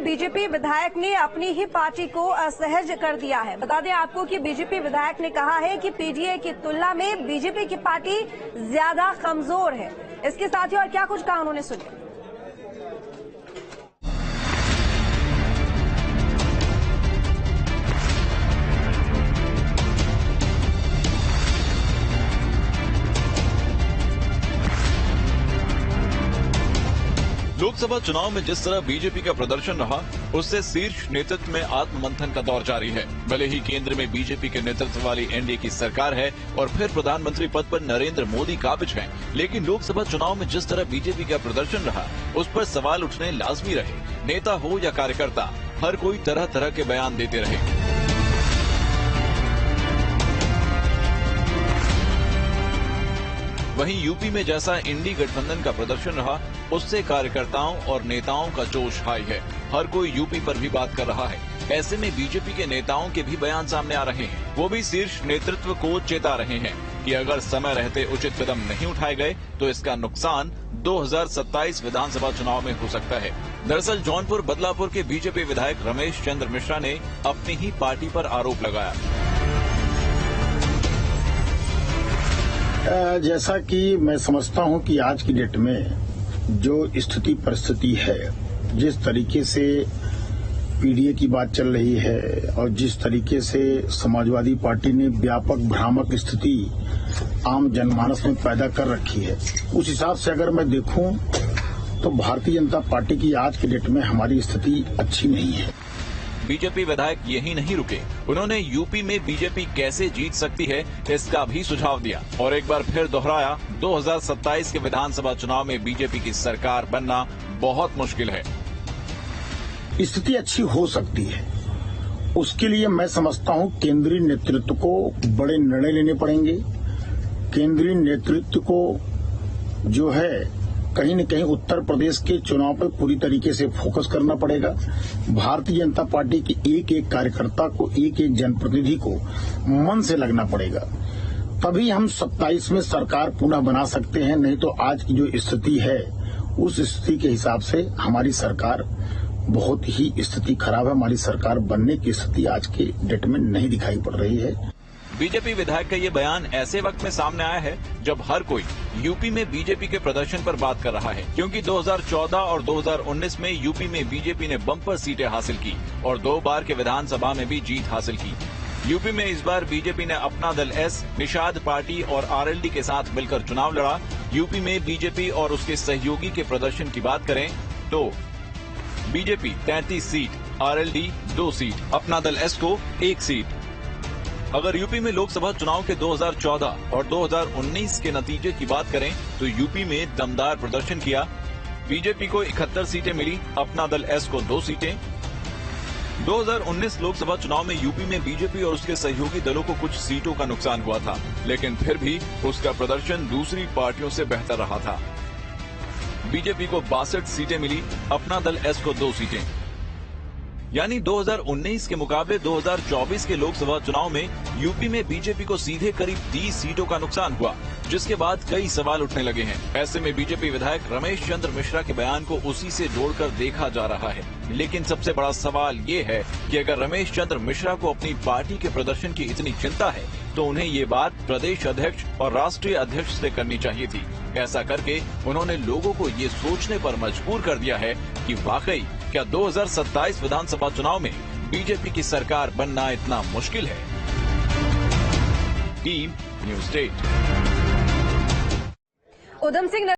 BJP विधायक ने अपनी ही पार्टी को असहज कर दिया है। बता दें आपको कि बीजेपी विधायक ने कहा है कि पीडीए की तुलना में बीजेपी की पार्टी ज्यादा कमजोर है। इसके साथ ही और क्या कुछ कहा उन्होंने, सुनिए। लोकसभा चुनाव में जिस तरह बीजेपी का प्रदर्शन रहा, उससे शीर्ष नेतृत्व में आत्ममंथन का दौर जारी है। भले ही केंद्र में बीजेपी के नेतृत्व वाली एनडीए की सरकार है और फिर प्रधानमंत्री पद पर नरेंद्र मोदी काबिज हैं, लेकिन लोकसभा चुनाव में जिस तरह बीजेपी का प्रदर्शन रहा, उस पर सवाल उठने लाजमी रहे। नेता हो या कार्यकर्ता, हर कोई तरह तरह के बयान देते रहे। वहीं यूपी में जैसा इंडी गठबंधन का प्रदर्शन रहा, उससे कार्यकर्ताओं और नेताओं का जोश हाई है। हर कोई यूपी पर भी बात कर रहा है। ऐसे में बीजेपी के नेताओं के भी बयान सामने आ रहे हैं। वो भी शीर्ष नेतृत्व को चेता रहे हैं कि अगर समय रहते उचित कदम नहीं उठाए गए तो इसका नुकसान 2027 विधानसभा चुनाव में हो सकता है। दरअसल जौनपुर बदलापुर के बीजेपी विधायक रमेश चंद्र मिश्रा ने अपनी ही पार्टी पर आरोप लगाया। जैसा कि मैं समझता हूं कि आज की डेट में जो स्थिति परिस्थिति है, जिस तरीके से पीडीए की बात चल रही है और जिस तरीके से समाजवादी पार्टी ने व्यापक भ्रामक स्थिति आम जनमानस में पैदा कर रखी है, उस हिसाब से अगर मैं देखूं तो भारतीय जनता पार्टी की आज की डेट में हमारी स्थिति अच्छी नहीं है। बीजेपी विधायक यही नहीं रुके, उन्होंने यूपी में बीजेपी कैसे जीत सकती है इसका भी सुझाव दिया और एक बार फिर दोहराया, 2027 के विधानसभा चुनाव में बीजेपी की सरकार बनना बहुत मुश्किल है। स्थिति अच्छी हो सकती है, उसके लिए मैं समझता हूं केंद्रीय नेतृत्व को बड़े निर्णय लेने पड़ेंगे। केंद्रीय नेतृत्व को जो है कहीं न कहीं उत्तर प्रदेश के चुनाव पर पूरी तरीके से फोकस करना पड़ेगा। भारतीय जनता पार्टी के एक एक कार्यकर्ता को, एक एक जनप्रतिनिधि को मन से लगना पड़ेगा, तभी हम 27 में सरकार पुनः बना सकते हैं। नहीं तो आज की जो स्थिति है, उस स्थिति के हिसाब से हमारी सरकार बहुत ही स्थिति खराब है। हमारी सरकार बनने की स्थिति आज के डेट में नहीं दिखाई पड़ रही है। बीजेपी विधायक का ये बयान ऐसे वक्त में सामने आया है जब हर कोई यूपी में बीजेपी के प्रदर्शन पर बात कर रहा है, क्योंकि 2014 और 2019 में यूपी में बीजेपी ने बम्पर सीटें हासिल की और 2 बार के विधानसभा में भी जीत हासिल की। यूपी में इस बार बीजेपी ने अपना दल एस, निषाद पार्टी और आरएलडी के साथ मिलकर चुनाव लड़ा। यूपी में बीजेपी और उसके सहयोगी के प्रदर्शन की बात करें तो बीजेपी 33 सीट, आरएलडी 2 सीट, अपना दल एस को 1 सीट। अगर यूपी में लोकसभा चुनाव के 2014 और 2019 के नतीजे की बात करें तो यूपी में दमदार प्रदर्शन किया। बीजेपी को 71 सीटें मिली, अपना दल एस को 2 सीटें। 2019 लोकसभा चुनाव में यूपी में बीजेपी और उसके सहयोगी दलों को कुछ सीटों का नुकसान हुआ था, लेकिन फिर भी उसका प्रदर्शन दूसरी पार्टियों से बेहतर रहा था। बीजेपी को 62 सीटें मिली, अपना दल एस को 2 सीटें। यानी 2019 के मुकाबले 2024 के लोकसभा चुनाव में यूपी में बीजेपी को सीधे करीब 30 सीटों का नुकसान हुआ, जिसके बाद कई सवाल उठने लगे हैं। ऐसे में बीजेपी विधायक रमेश चंद्र मिश्रा के बयान को उसी से जोड़कर देखा जा रहा है। लेकिन सबसे बड़ा सवाल ये है कि अगर रमेश चंद्र मिश्रा को अपनी पार्टी के प्रदर्शन की इतनी चिंता है तो उन्हें ये बात प्रदेश अध्यक्ष और राष्ट्रीय अध्यक्ष से करनी चाहिए थी। ऐसा करके उन्होंने लोगों को ये सोचने पर मजबूर कर दिया है कि वाकई क्या 2027 विधानसभा चुनाव में बीजेपी की सरकार बनना इतना मुश्किल है। Team news 8। उधम सिंह